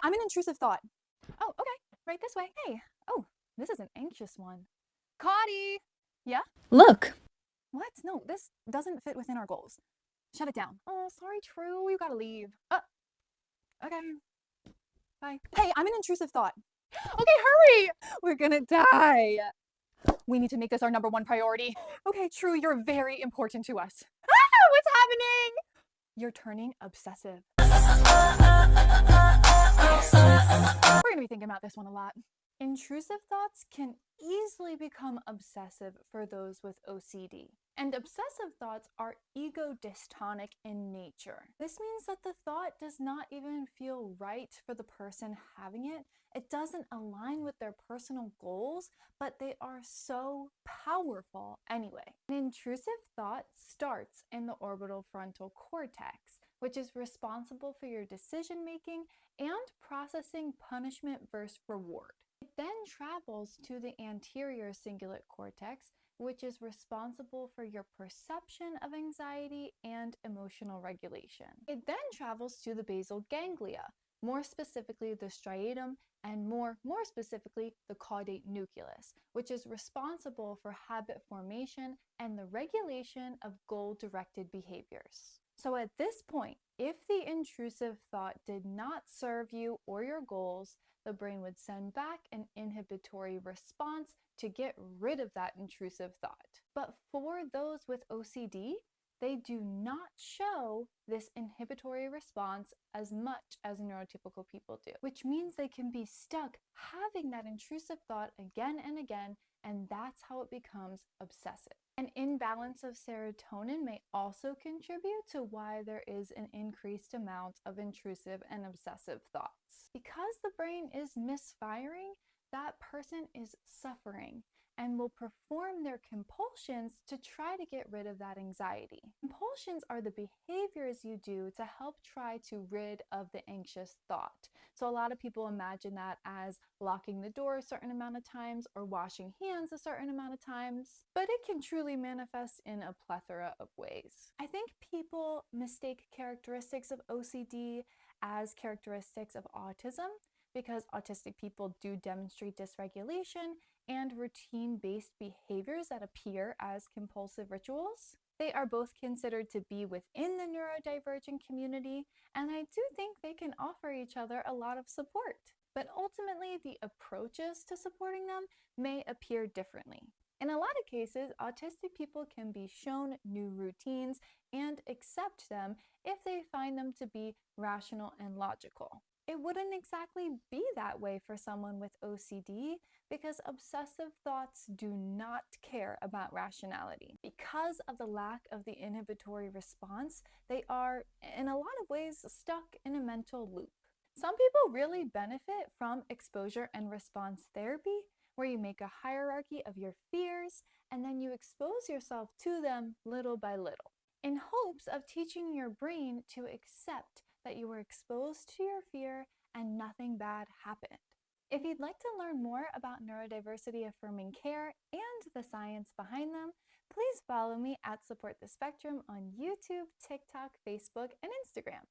I'm an intrusive thought. Oh, okay, right this way. Hey, oh, this is an anxious one. Cotty! Yeah? Look, What? No, this doesn't fit within our goals. Shut it down. Oh, sorry, True, you gotta leave. Okay. Bye. Hey, I'm an intrusive thought. Okay, hurry! We're gonna die. We need to make this our #1 priority. Okay, True, you're very important to us. Ah, what's happening? You're turning obsessive. We're gonna be thinking about this one a lot. Intrusive thoughts can easily become obsessive for those with OCD. And obsessive thoughts are ego dystonic in nature. This means that the thought does not even feel right for the person having it. It doesn't align with their personal goals, but they are so powerful anyway. An intrusive thought starts in the orbital frontal cortex, which is responsible for your decision making and processing punishment versus reward. It then travels to the anterior cingulate cortex, which is responsible for your perception of anxiety and emotional regulation. It then travels to the basal ganglia, more specifically the striatum, and more specifically the caudate nucleus, which is responsible for habit formation and the regulation of goal-directed behaviors. So at this point, if the intrusive thought did not serve you or your goals, the brain would send back an inhibitory response to get rid of that intrusive thought. But for those with OCD, they do not show this inhibitory response as much as neurotypical people do, which means they can be stuck having that intrusive thought again and again, and that's how it becomes obsessive. An imbalance of serotonin may also contribute to why there is an increased amount of intrusive and obsessive thoughts. Because the brain is misfiring, that person is suffering and will perform their compulsions to try to get rid of that anxiety. Compulsions are the behaviors you do to help try to rid of the anxious thought. So a lot of people imagine that as locking the door a certain amount of times or washing hands a certain amount of times, but it can truly manifest in a plethora of ways. I think people mistake characteristics of OCD as characteristics of autism, because autistic people do demonstrate dysregulation and routine-based behaviors that appear as compulsive rituals. They are both considered to be within the neurodivergent community, and I do think they can offer each other a lot of support. But ultimately, the approaches to supporting them may appear differently. In a lot of cases, autistic people can be shown new routines and accept them if they find them to be rational and logical. It wouldn't exactly be that way for someone with OCD, because obsessive thoughts do not care about rationality. Because of the lack of the inhibitory response, they are, in a lot of ways, stuck in a mental loop. Some people really benefit from exposure and response therapy, where you make a hierarchy of your fears and then you expose yourself to them little by little, in hopes of teaching your brain to accept that you were exposed to your fear and nothing bad happened. If you'd like to learn more about neurodiversity affirming care and the science behind them, please follow me at Support the Spectrum on YouTube, TikTok, Facebook, and Instagram.